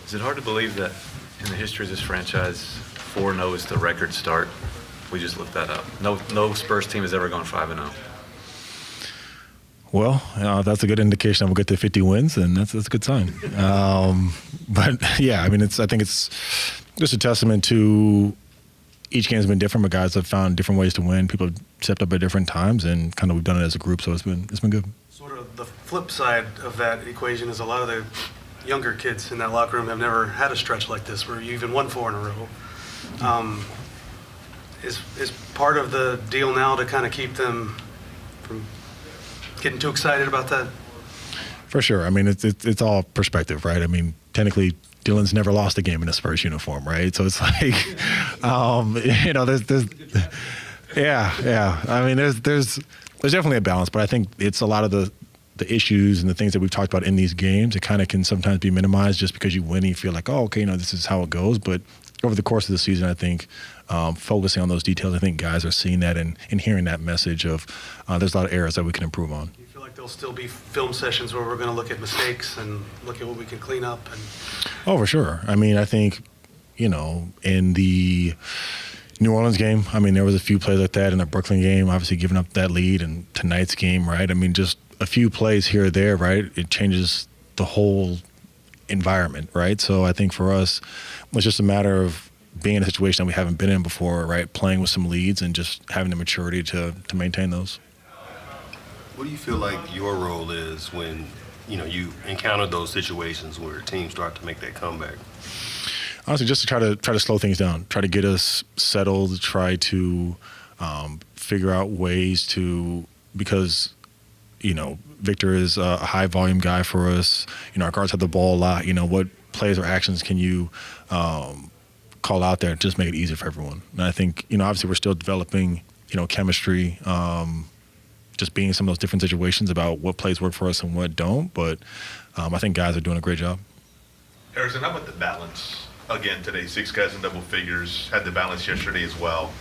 Is it hard to believe that in the history of this franchise, 4-0 is the record start? We just looked that up. No Spurs team has ever gone 5-0. Well, that's a good indication that we'll get to 50 wins, and that's a good sign. But yeah, I mean, I think it's just a testament to each game's been different, but guys have found different ways to win. People have stepped up at different times, and kind of we've done it as a group, so it's been good. Sort of the flip side of that equation is a lot of the younger kids in that locker room have never had a stretch like this where you even won 4 in a row. Is part of the deal now to kind of keep them from getting too excited about that? For sure. I mean, it's all perspective, right? I mean, technically, Dylan's never lost a game in a Spurs uniform, right? So it's like, there's yeah. I mean, there's definitely a balance, but I think it's a lot of the issues and the things that we've talked about in these games. It kind of can sometimes be minimized just because you win and you feel like, oh, okay, this is how it goes. But over the course of the season, I think focusing on those details, I think guys are seeing that and hearing that message of there's a lot of areas that we can improve on. Do you feel like there'll still be film sessions where we're going to look at mistakes and look at what we can clean up? Oh, for sure. I mean, I think, in the New Orleans game, I mean, there was a few plays like that in the Brooklyn game, obviously giving up that lead, and tonight's game, right? I mean, just a few plays here or there, right? It changes the whole environment, right? So I think for us, it's just a matter of being in a situation that we haven't been in before, right? Playing with some leads and just having the maturity to maintain those. What do you feel like your role is when, you encounter those situations where teams start to make that comeback? Honestly, just to try to slow things down, try to get us settled, try to figure out ways to, because Victor is a high volume guy for us. Our guards have the ball a lot. What plays or actions can you call out there to just make it easier for everyone? And I think, obviously we're still developing, chemistry, just being in some of those different situations about what plays work for us and what don't. But I think guys are doing a great job. Harrison, how about the balance? Again, today, 6 guys in double figures, had the balance yesterday as well.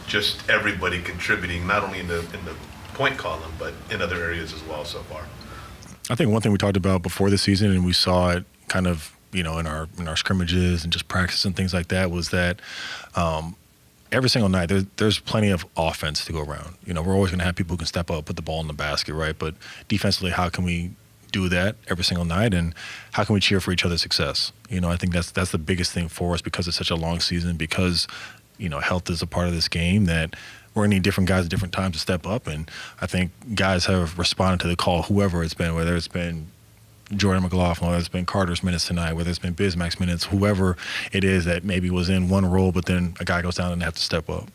Just everybody contributing, not only in the point column, but in other areas as well so far. I think one thing we talked about before the season, and we saw it kind of, in our scrimmages and just practice and things like that, was that every single night there's plenty of offense to go around. We're always going to have people who can step up, put the ball in the basket, right? But defensively, how can we do that every single night, and how can we cheer for each other's success? I think that's the biggest thing for us, because it's such a long season, because health is a part of this game, that we're going to need different guys at different times to step up. And I think guys have responded to the call, whoever it's been, whether it's been Jordan McLaughlin, whether it's been Carter's minutes tonight, whether it's been Bismack's minutes, whoever it is that maybe was in one role, but then a guy goes down and they have to step up.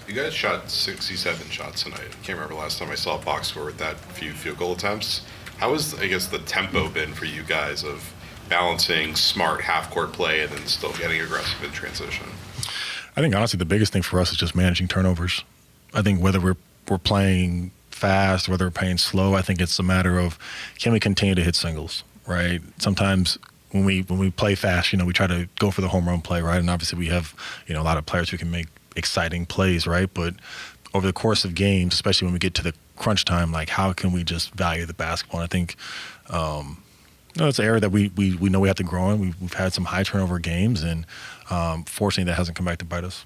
You guys shot 67 shots tonight. I can't remember last time I saw a box score with that few field goal attempts. How has, the tempo been for you guys of balancing smart half-court play and then still getting aggressive in transition? I think honestly the biggest thing for us is just managing turnovers. I think whether we're playing fast, whether we're playing slow, I think it's a matter of, can we continue to hit singles, right? Sometimes when we play fast, we try to go for the home run play, right? And obviously we have, a lot of players who can make exciting plays, right? But over the course of games, especially when we get to the crunch time, like how can we just value the basketball? And I think it's an area that we know we have to grow in. We've had some high turnover games, and fortunately that hasn't come back to bite us.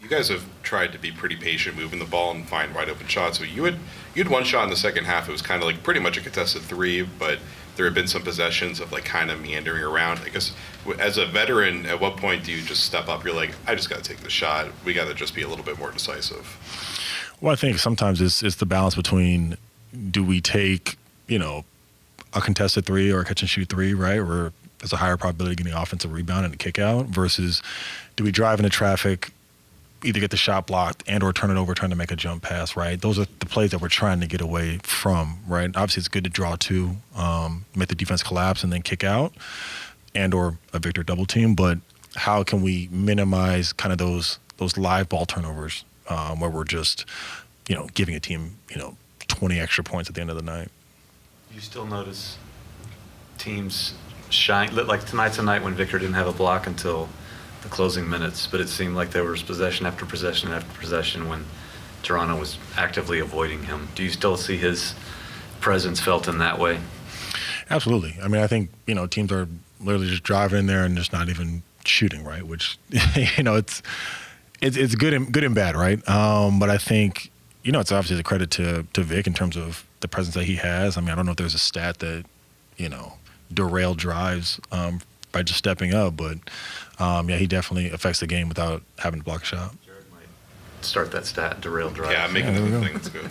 You guys have tried to be pretty patient moving the ball and find wide open shots. So you had one shot in the second half. It was kind of like pretty much a contested 3, but there have been some possessions of kind of meandering around. I guess as a veteran, at what point do you just step up? You're like, I just got to take the shot. We got to just be a little bit more decisive. Well, I think sometimes it's the balance between, do we take, a contested 3 or a catch and shoot 3, right? Where there's a higher probability of getting an offensive rebound and a kick out, versus do we drive into traffic, either get the shot blocked and or turn it over, trying to make a jump pass, right? Those are the plays that we're trying to get away from, right? Obviously, it's good to draw 2, make the defense collapse and then kick out, and or a Victor double team. But how can we minimize kind of those live ball turnovers where we're just, giving a team, 20 extra points at the end of the night? You still notice teams shine, like tonight's a night when Victor didn't have a block until the closing minutes, but it seemed like there was possession after possession after possession when Toronto was actively avoiding him. Do you still see his presence felt in that way? Absolutely. I mean, I think, teams are literally just driving in there and just not even shooting, right? Which, you know, it's good and bad, right? But I think, you know, it's obviously a credit to Vic in terms of the presence that he has. I mean, I don't know if there's a stat that, you know, derailed drives by just stepping up, but yeah, he definitely affects the game without having to block a shot. Jared might start that stat, derail drive. Yeah, making there we the go. thing that's good.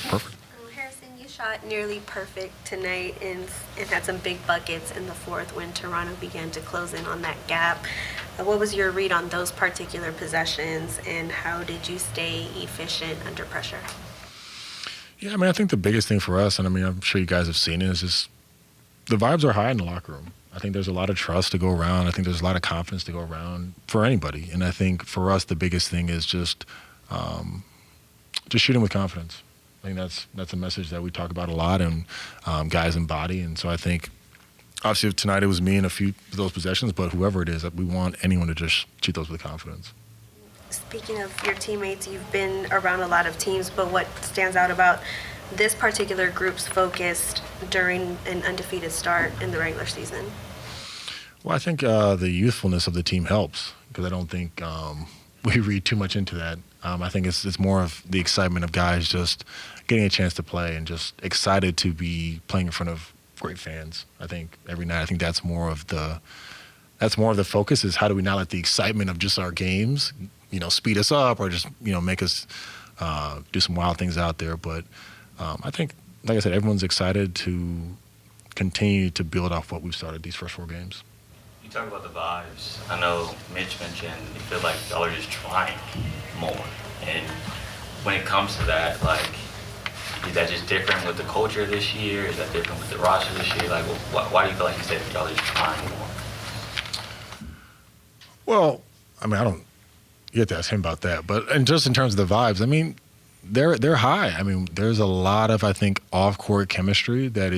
Perfect. Well, Harrison, you shot nearly perfect tonight and had some big buckets in the fourth when Toronto began to close in on that gap. What was your read on those particular possessions, and how did you stay efficient under pressure? Yeah, I mean, I think the biggest thing for us, and I mean, I'm sure you guys have seen it, is just the vibes are high in the locker room. I think there's a lot of trust to go around. I think there's a lot of confidence to go around for anybody. And I think for us, the biggest thing is just shooting with confidence. I think that's a message that we talk about a lot, and guys embody. And so I think, obviously, tonight it was me in a few of those possessions, but whoever it is, we want anyone to just shoot those with confidence. Speaking of your teammates, you've been around a lot of teams, but what stands out about this particular group's focus during an undefeated start in the regular season? Well, I think the youthfulness of the team helps, because I don't think we read too much into that. I think it's more of the excitement of guys just getting a chance to play and just excited to be playing in front of great fans. I think every night, I think that's more of the focus, is how do we not let the excitement of just our games, you know, speed us up or just, you know, make us do some wild things out there. But I think, like I said, everyone's excited to continue to build off what we've started these first 4 games. You talk about the vibes. I know Mitch mentioned you feel like y'all are just trying more. And when it comes to that, like, is that just different with the culture this year? Is that different with the roster this year? Like, why do you feel like you said y'all are just trying more? Well, I mean, you have to ask him about that. But and just in terms of the vibes, I mean, they're high. I mean, there's a lot of, I think, off-court chemistry that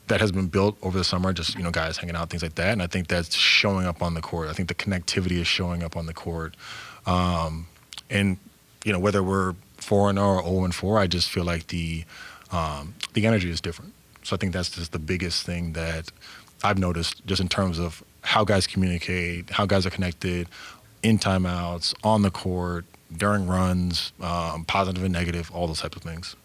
that has been built over the summer, just, you know, guys hanging out, things like that. And I think that's showing up on the court. I think the connectivity is showing up on the court. And, you know, whether we're 4-0 or 0-4, I just feel like the energy is different. So I think that's just the biggest thing that I've noticed, just in terms of how guys communicate, how guys are connected, in timeouts, on the court, during runs, positive and negative, all those types of things.